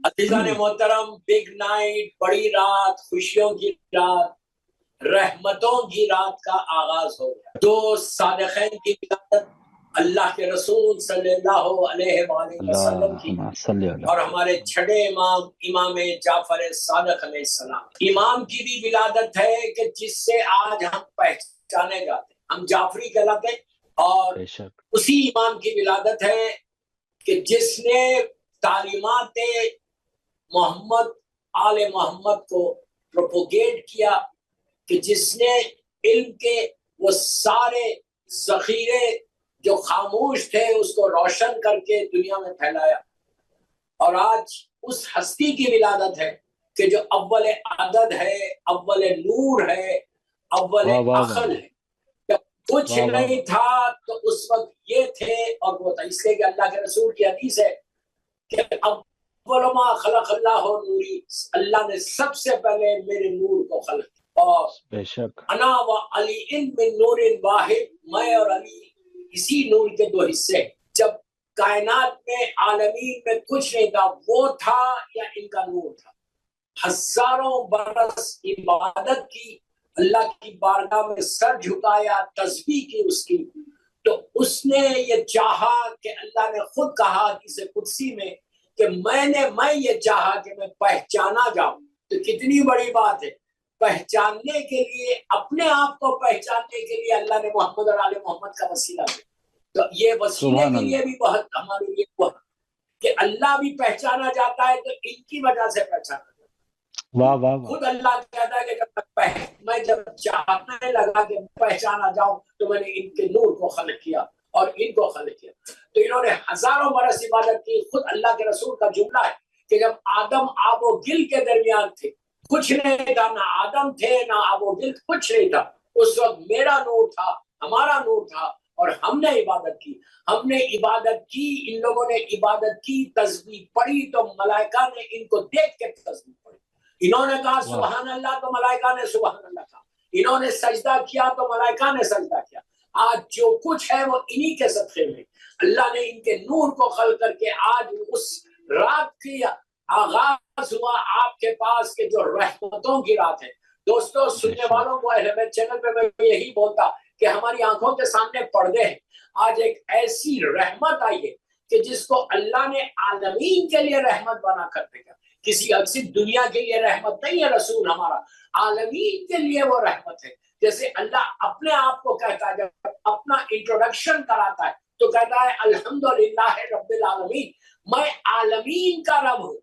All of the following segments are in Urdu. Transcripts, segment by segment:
عزیزان محترم، بگ نائٹ، بڑی رات، خوشیوں کی رات، رحمتوں کی رات کا آغاز ہو گیا۔ دو صادقین کی ولادت، اللہ کے رسول صلی اللہ علیہ وآلہ وسلم کی، اور ہمارے چھٹے امام جعفر صادق علیہ السلام۔ امام کی بھی ولادت ہے کہ جس سے آج ہم پہچانے جاتے ہیں، ہم جعفری کہلاتے ہیں، اور اسی امام کی ولادت ہے کہ جس نے تعلیمات محمد آل محمد کو پروپوگیٹ کیا، کہ جس نے علم کے وہ سارے ذخیرے جو خاموش تھے اس کو روشن کر کے دنیا میں پھیلایا۔ اور آج اس ہستی کی ولادت ہے کہ جو اول عدد ہے، اول نور ہے، اول عقل ہے۔ جب کچھ نہیں تھا تو اس وقت یہ تھے اور وہ تھا، اس لیے کہ اللہ کے رسول کی حدیث ہے کہ اول ما خلق اللہ نوری، اللہ نے سب سے پہلے میرے نور کو خلق کیا، اور انا و علی من نور واحد، میں اور علی اسی نور کے دو حصے۔ جب کائنات میں عالمین میں کچھ نہیں تھا، وہ تھا یا ان کا نور تھا۔ ہزاروں برس عبادت کی، اللہ کی بارگاہ میں سر جھکایا، تسبیح کی اس کی، تو اس نے یہ چاہا کہ اللہ نے خود کہا کسی قدسی میں کہ میں یہ چاہا کہ میں پہچانا جاؤں۔ تو کتنی بڑی بات ہے، پہچاننے کے لیے، اپنے آپ کو پہچاننے کے لیے اللہ نے محمد اور آل محمد کا وسیلہ دیا۔ تو یہ وسیلے کے لیے بھی بہت ہمارے لیے وہ کہ اللہ بھی پہچانا جاتا ہے تو ان کی وجہ سے پہچانا جاتا ہے۔ خود اللہ کہتا ہے کہ میں جب چاہنے لگا کہ پہچانا جاؤں تو میں نے ان کے نور کو خلق کیا اور ان کو خلق کیا۔ تو انہوں نے ہزاروں برس عبادت کی۔ خود اللہ کے رسول کا جملہ ہے کہ جب آدم آب و گل کے درمیان تھے، کچھ نہیں تھا، نہ آدم تھے نہ آب و گل، کچھ نہیں تھا، اس وقت میرا نور تھا، ہمارا نور تھا، اور ہم نے عبادت کی۔ ہم نے عبادت کی، ان لوگوں نے عبادت کی، تسبیح پڑھی تو ملائکہ نے ان کو دیکھ کے تسبیح پڑھی۔ انہوں نے کہا سبحان اللہ تو ملائکہ نے سبحان اللہ کہا۔ انہوں نے سجدہ کیا تو ملائکہ نے سجدہ کیا۔ آج جو کچھ ہے وہ انہی کے صدقے میں۔ اللہ نے ان کے نور کو خلق کر کے آج اس رات کی آغاز ہوا آپ کے پاس کہ جو رحمتوں کی رات ہے۔ دوستو، سننے والوں کو اہل بیت چینل پہ میں یہی بولتا کہ ہماری آنکھوں کے سامنے پردے ہیں۔ آج ایک ایسی رحمت آئی ہے کہ جس کو اللہ نے عالمین کے لیے رحمت بنا کر دیا۔ کسی صرف دنیا کے لیے رحمت نہیں ہے رسول ہمارا، عالمین کے لیے وہ رحمت ہے۔ جیسے اللہ اپنے آپ کو کہتا ہے، جب اپنا انٹروڈکشن کراتا ہے تو کہتا ہے الحمدللہ رب العالمین، میں عالمین کا رب ہوں۔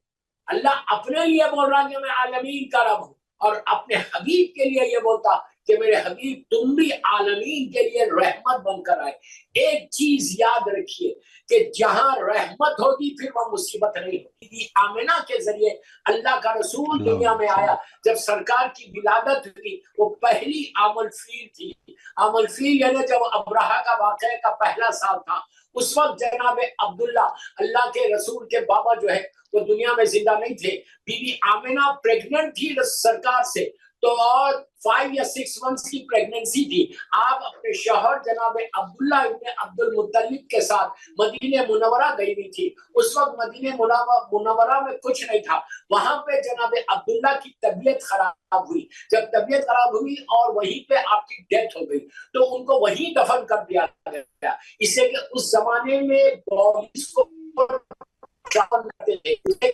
اللہ اپنے لیے بول رہا کہ میں عالمین کا رب ہوں، اور اپنے حبیب کے لیے یہ بولتا کہ میرے حبیب تم بھی عالمین کے لیے رحمت بن کر آئے۔ ایک چیز یاد رکھیے کہ جہاں رحمت ہوگی پھر وہ مصیبت نہیں ہوگی۔ آمنہ کے ذریعے اللہ کا رسول دنیا میں آیا۔ جب سرکار کی ولادت ہوئی وہ پہلی عام الفیل تھی۔ عام الفیل یعنی جب ابرہہ کا واقعہ کا پہلا سال تھا، اس وقت جناب عبداللہ اللہ کے رسول کے بابا جو ہے وہ دنیا میں زندہ نہیں تھے۔ بی بی آمنہ پریگننٹ تھی سرکار سے، تو اور 5 یا 6 منتھس کی پریگننسی تھی۔ آپ اپنے شوہر جناب عبداللہ ابن عبد المطلب کے ساتھ مدینہ منورہ گئی ہوئی تھی۔ اس وقت مدینہ منورہ میں کچھ نہیں تھا، وہاں پہ جناب عبداللہ کی طبیعت خراب ہوئی۔ جب طبیعت خراب ہوئی اور وہیں پہ آپ کی ڈیتھ ہو گئی تو ان کو وہیں دفن کر دیا گیا، اس لیے کہ اس زمانے میں باڈیز کو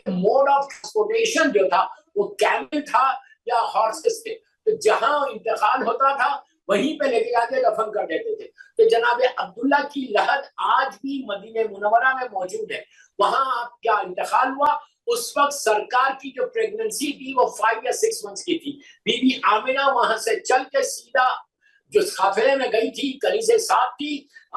موڈ آف ٹرانسپورٹیشن جو تھا وہ کیمل تھا یا ہارسز تھے، تو جہاں انتقال ہوتا تھا وہیں پہ لے کے جا کے دفن کر دیتے تھے۔ تو جناب عبداللہ کی لحد آج بھی مدینہ منورہ میں موجود ہے۔ وہاں آپ کیا انتقال ہوا، اس وقت سرکار کی جو پریگننسی تھی وہ 5 یا 6 منتھس کی تھی۔ بی بی آمنہ وہاں سے چل کے سیدھا جو قافلے میں گئی تھی، کنیزیں ساتھ تھی،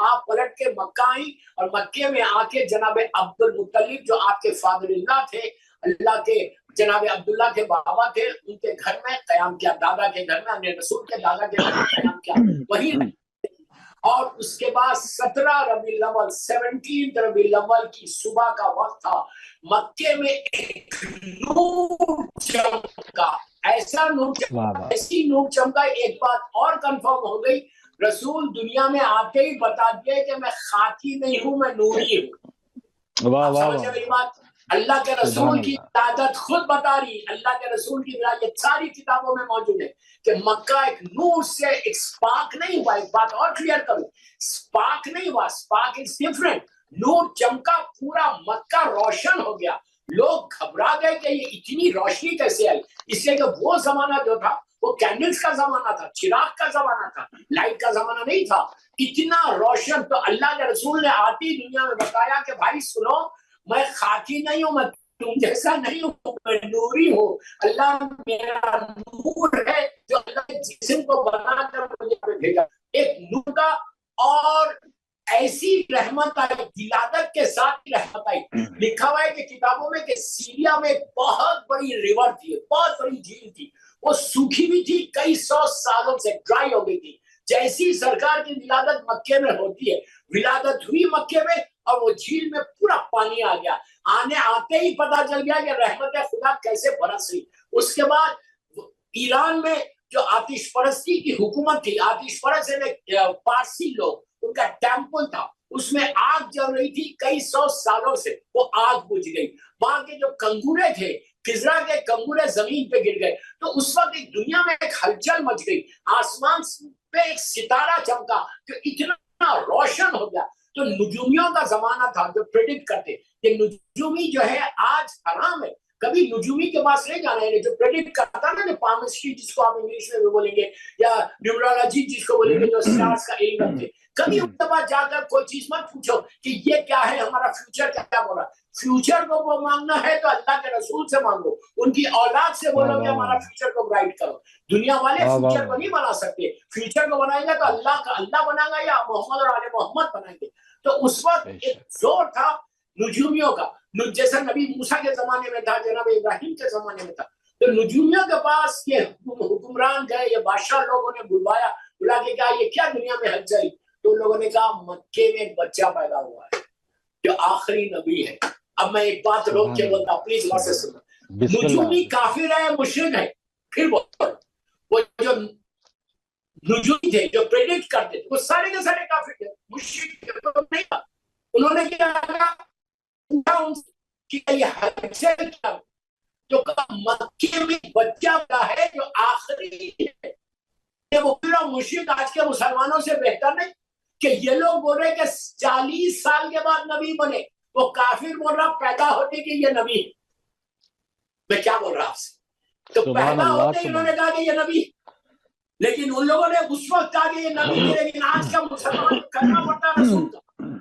آپ پلٹ کے مکہ آئیں، اور مکے میں آ کے جناب عبد المطلب جو آپ کے فادر اللہ تھے، اللہ کے جناب عبداللہ کے بابا تھے، ان کے گھر میں قیام کیا، دادا کے گھر میں، اپنے رسول کے دادا کے گھر میں قیام کیا، وہیں اور اس کے بعد 17 ربیع الاول 17 ربیع الاول کی صبح کا وقت تھا۔ مکے میں ایک نور چمکا، ایسا نور چمکا، ایسی نور چمکا۔ ایک بات اور کنفرم ہو گئی، رسول دنیا میں آتے ہی بتا دیا کہ میں خاکی نہیں ہوں، میں نوری ہوں۔ آپ سمجھے میری بات؟ اللہ کے رسول کی ولادت خود بتا رہی، اللہ کے رسول کی ولادت ساری کتابوں میں موجود ہے کہ مکہ ایک نور سے ایک سپارک نہیں ہوا. ایک بات اور کلیئر کروں، سپارک نہیں ہوا، سپارک از ڈیفرنٹ. نور چمکا، پورا مکہ روشن ہو گیا. لوگ گھبرا گئے کہ یہ اتنی روشنی کیسے آئی، اس لیے کہ وہ زمانہ جو تھا وہ کینڈلز کا زمانہ تھا، چراغ کا زمانہ تھا، لائٹ کا زمانہ نہیں تھا. اتنا روشن. تو اللہ کے رسول نے آتی دنیا میں بتایا کہ بھائی سنو، میں خاکی نہیں ہوں، میں تم جیسا نہیں ہوں، میں نوری ہوں. اللہ میرا نور ہے جو اللہ کے جسم کو بنا کر مجھے بھیجا. ایک نور کا، اور ایسی رحمت آئی، ولادت کے ساتھ رحمت آئی. لکھا ہوا ہے کہ کتابوں میں کہ سیریا میں ایک بہت بڑی ریور تھی، بہت بڑی جھیل تھی، وہ سوکھی بھی تھی، کئی 100 سالوں سے ڈرائی ہو گئی تھی. جیسی سرکار کی ولادت مکے میں ہوتی ہے، ولادت ہوئی مکے میں، اور وہ جھیل میں پورا پانی آ گیا. آتے ہی پتا چل گیا کہ رحمت خدا کیسے برس رہی. اس کے بعد ایران میں جو آتش پرستی کی حکومت تھی، آتش پرست پارسی لوگ، ان کا ٹیمپل تھا، اس میں آگ جل رہی تھی کئی 100 سالوں سے، وہ آگ بجھ گئی. وہاں کے جو کنگورے تھے، کزرا کے کنگورے زمین پہ گر گئے. تو اس وقت ایک دنیا میں ایک ہلچل مچ گئی، آسمان پہ ایک ستارہ چمکا کہ اتنا روشن ہو گیا. تو نجومیوں کا زمانہ تھا جو پریڈکٹ کرتے کہ نجومی جو ہے آج حرام ہے. کبھی نجومی کے پاس نہیں جانا ہے، جو پریڈکٹ کرتا نا، جو پالمسٹری جس کو آپ انگلش میں بھی بولیں گے، یا نیورولوجی جس کو بولیں گے، جو سٹارز کا علم رکھتے، کبھی ان کے پاس جا کر کوئی چیز مت پوچھو کہ یہ کیا ہے، ہمارا فیوچر کیا بول رہا. فیوچر کو وہ مانگنا ہے تو اللہ کے رسول سے مانگو، ان کی اولاد سے بولو کہ ہمارا فیوچر کو برائٹ کرو. دنیا والے فیوچر کو نہیں بنا سکتے. فیوچر کو بنائیں گے تو اللہ کا اللہ بنائے گا یا محمد اور آل محمد بنائیں گے. تو اس وقت ایک زور تھا نجومیوں کا، جیسا نبی موسیٰ کے زمانے میں تھا، جناب ابراہیم کے زمانے میں تھا. تو نجومیوں کے پاس یہ حکمران گئے، یہ بادشاہ لوگوں نے بلا کے کہا یہ کیا دنیا میں حج جائی. تو ان لوگوں نے کہا مکے میں ایک بچہ پیدا ہوا ہے جو آخری نبی ہے. اب میں ایک بات روک کے بولتا، پلیز غور سے سنو. نجومی کافر ہے، مشرک ہے. پھر وہ جو نجومی تھے جو پریڈکٹ کرتے تھے، وہ سارے کے سارے کافر تھے، مشرک نہیں تھا. انہوں نے کیا کہا کہ یہ حج ہے کیا، تو کہا مکے میں بچہ ہے جو آخری ہے. وہ پورا مشرک آج کے مسلمانوں سے بہتر نہیں کہ یہ لوگ بول رہے کہ 40 سال کے بعد نبی بنے، وہ کافر بول رہا پیدا ہوتے کہ یہ نبی. میں کیا بول رہا آپ سے؟ تو پیدا ہوتے انہوں نے کہا کہ یہ نبی، لیکن ان لوگوں نے اس وقت کہا کہ یہ نبی تھے. لیکن آج کا مسلمان کلمہ پڑھتا ہے رسول کا،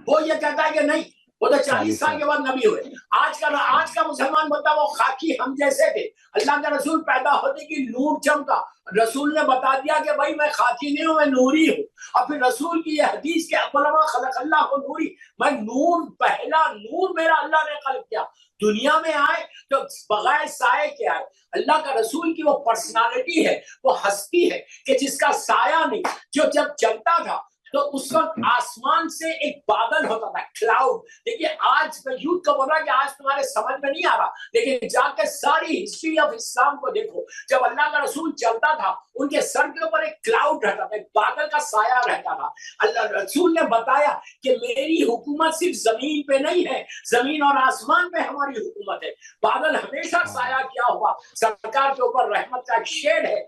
وہ یہ کہتا ہے کہ نہیں، وہ تو 40 سال کے بعد نبی ہوئے. آج کا مسلمان بولتا وہ خاکی ہم جیسے تھے. اللہ کا رسول پیدا ہوتے کی نور چمکا. رسول نے بتا دیا کہ بھائی میں خاکی نہیں ہوں، میں نوری ہوں. اور پھر رسول کی یہ حدیث کے علماء خلق اللہ کو نوری، میں نور، پہلا نور میرا اللہ نے خلق کیا. دنیا میں آئے تو بغیر سائے کے آئے. اللہ کا رسول کی وہ پرسنالٹی ہے، وہ ہستی ہے کہ جس کا سایہ نہیں، جو جب چلتا تھا تو اس وقت آسمان سے ایک بادل ہوتا تھا، کلاؤڈ. دیکھیے آج میں یوتھ کو بول رہا کہ آج تمہارے سمجھ میں نہیں آ رہا، لیکن جا کے ساری ہسٹری آف اسلام کو دیکھو. جب اللہ کا رسول چلتا تھا ان کے سر کے اوپر ایک کلاؤڈ رہتا تھا، ایک بادل کا سایہ رہتا تھا. اللہ رسول نے بتایا کہ میری حکومت صرف زمین پہ نہیں ہے، زمین اور آسمان پہ ہماری حکومت ہے. بادل ہمیشہ سایہ کیا ہوا سرکار کے اوپر رحمت کا ایک شیڈ ہے.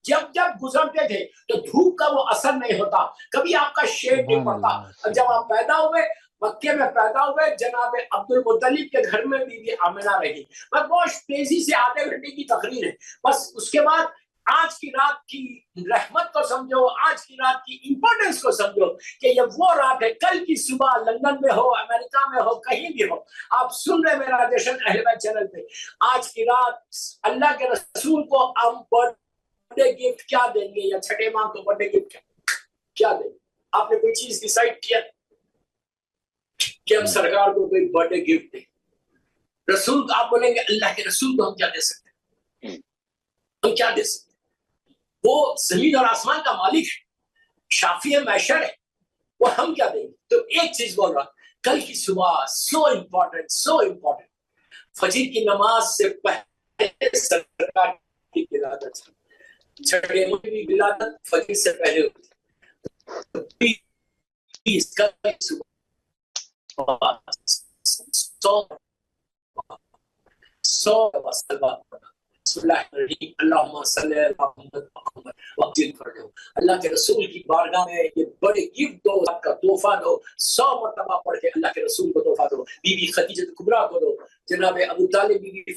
جب گزرتے تھے تو دھوپ کا وہ اثر نہیں ہوتا، کبھی آپ کا شیڈ نہیں پڑتا. جب آپ پیدا ہوئے مکے میں پیدا ہوئے، جناب عبد المطلب کے گھر میں بی بی آمنہ رہی. بس بہت تیزی سے آدھے گھنٹے کی تقریر ہے، بس اس کے بعد آج کی رات کی رحمت کو سمجھو، آج کی رات کی امپورٹنس کو سمجھو کہ یہ وہ رات ہے. کل کی صبح لندن میں ہو، امریکہ میں ہو، کہیں بھی ہو، آپ سن رہے میرا جشن اہل بیت چینل پہ. آج کی رات اللہ کے رسول کو ہم برتھڈے گفٹ کیا دیں گے، یا چھٹے ماہ کو برتھڈے گفٹ کیا دیں گے؟ آپ نے کوئی چیز ڈیسائیڈ کیا کہ ہم سرکار کو کوئی برتھڈے گفٹ دیں؟ رسول آپ بولیں گے اللہ کے رسول کو ہم کیا دے سکتے ہیں؟ ہم کیا دے سکتے ہیں؟ وہ زمین اور آسمان کا مالک ہے، شافی محشر ہے، وہ ہم کیا دیں گے؟ تو ایک چیز بول رہا، کل کی صبح سو امپورٹنٹ، فجر کی نماز سے پہلے سرکار کی ولادت، چھٹے ماہ کی ولادت فجر سے پہلے ہوتی ہے. 100 دفعہ سلوات پڑھنا. بسم اللہ الرحمن اللہم صلی علی محمد محمد وقتین فرجو. اللہ کے رسول کی بارگاہ میں یہ بڑے گفٹ دو, آپ کا تحفہ دو, 100 مرتبہ پڑھ کے اللہ کے رسول کو تحفہ دو, بی بی خدیجہ کبریٰ کو دو, جناب ابو طالب بی بی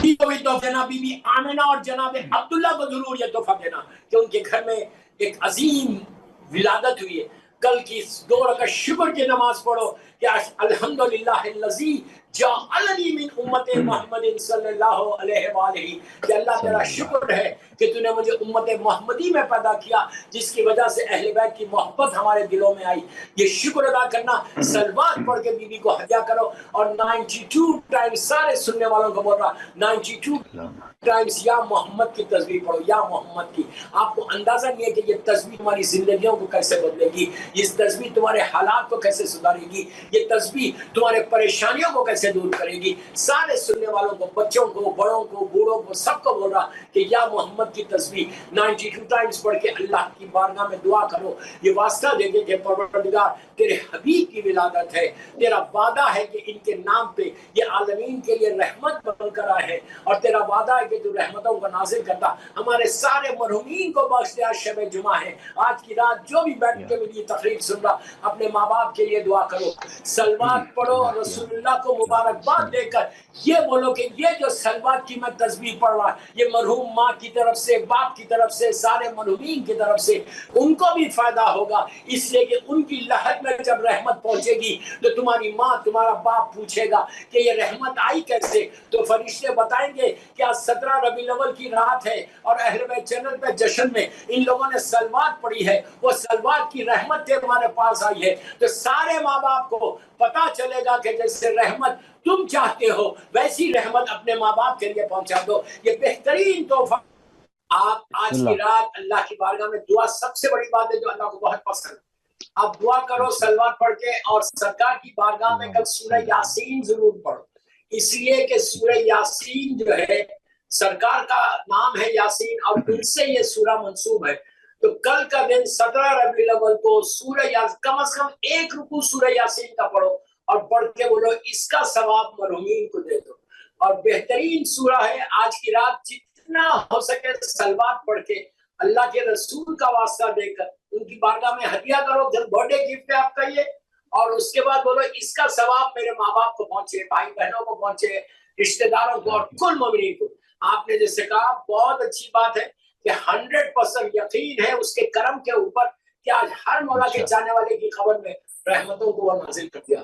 جناب بی بی آمنہ اور جناب عبداللہ کو ضرور یہ تحفہ دینا کہ ان کے گھر میں ایک عظیم ولادت ہوئی ہے. کل کی 2 رکعت شکر کی نماز پڑھو کہ الحمدللہ الذی جعلنی من امت محمد صلی اللہ علیہ وآلہ, کہ اللہ تیرا شکر ہے کہ تو نے مجھے امت محمدی میں پیدا کیا, جس کی وجہ سے اہل بیت کی محبت ہمارے دلوں میں آئی. یہ شکر ادا کرنا, سلوات پڑھ کے بی بی کو ہدیہ کرو. اور 92 ٹائم سارے سننے والوں کو بول رہا, 92 ٹائمز یا محمد کی تسبیح پڑھو, یا محمد کی. آپ کو اندازہ نہیں ہے کہ یہ تسبیح تمہاری زندگیوں کو کیسے بدلے گی, یہ تسبیح تمہارے حالات کو کیسے سدھارے گی, یہ تسبیح تمہارے پریشانیوں کو کیسے دور کرے گی. سارے سننے والوں کو, بچوں کو, بڑوں کو, بوڑھوں کو, سب کو بول رہا کہ یا محمد کی تسبیح 92 ٹائمز پڑھ کے اللہ کی بارگاہ میں دعا کرو. یہ واسطہ دے دے کہ پروردگار تیرے حبیب کی ولادت ہے, تیرا وعدہ ہے کہ ان کے نام پہ یہ عالمین کے لیے رحمت بن کر آئے ہیں, اور تیرا وعدہ ہے کہ تو رحمتوں کو نازل کرتا. ہمارے سارے مرحومین کو بخش دے. آج شب جمعہ ہے, آج کی رات جو بھی بیٹھ کے میری تقریر سن رہا, اپنے ماں باپ کے لیے دعا کرو, سلوات پڑھو, رسول اللہ کو مبارکباد دے کر یہ بولو کہ یہ جو سلوات کی میں تسبیح پڑھ رہا, یہ مرحوم ماں کی طرف سے, باپ کی طرف سے, سارے مرحومین کی طرف سے ان کو بھی فائدہ ہوگا. اس لیے کہ ان کی لہر میں جب رحمت پہنچے گی تو تمہاری ماں, تمہارا باپ پوچھے گا کہ یہ رحمت آئی کیسے, تو فرشتے بتائیں گے کہ آج 17 ربیع الاول کی رات ہے اور اہل بیت جنت میں جشن میں ان لوگوں نے سلوات پڑھی ہے, وہ سلوات کی رحمت تمہارے پاس آئی ہے. تو سارے ماں باپ کو پتا چلے گا کہ جیسے رحمت تم چاہتے ہو ویسی رحمت اپنے ماں باپ کے لیے پہنچا دو. یہ بہترین تحفہ. آپ آج کی رات اللہ کی بارگاہ میں دعا سب سے بڑی بات ہے جو اللہ کو بہت پسند ہے. آپ دعا کرو سلوات پڑھ کے, اور سرکار کی بارگاہ میں کل سورہ یاسین ضرور پڑھو, اس لیے کہ سورہ یاسین جو ہے سرکار کا نام ہے یاسین, اور ان سے یہ سورہ منسوب ہے. تو کل کا دن 17 ربیع الاول کو سورہ یاسین, کم از کم 1 رکوع سورہ یاسین کا پڑھو, اور پڑھ کے بولو اس کا ثواب مرحومین کو دے دو. اور بہترین سورہ ہے. آج کی رات جتنا ہو سکے سلوات پڑھ کے اللہ کے رسول کا واسطہ دے کر ان کی بارگاہ میں ہدیہ کرو. جب برتھ ڈے گفٹ ہے آپ کا یہ, اور اس کے بعد بولو اس کا ثواب میرے ماں باپ کو پہنچے, بھائی بہنوں کو پہنچے, رشتہ داروں کو, اور کل مومنین کو. آپ نے جیسے کہا بہت اچھی بات ہے کہ 100% یقین ہے اس کے کرم کے اوپر کہ آج ہر مولا کے چاہنے والے کی خبر میں رحمتوں کو وہ نازل کر دیا.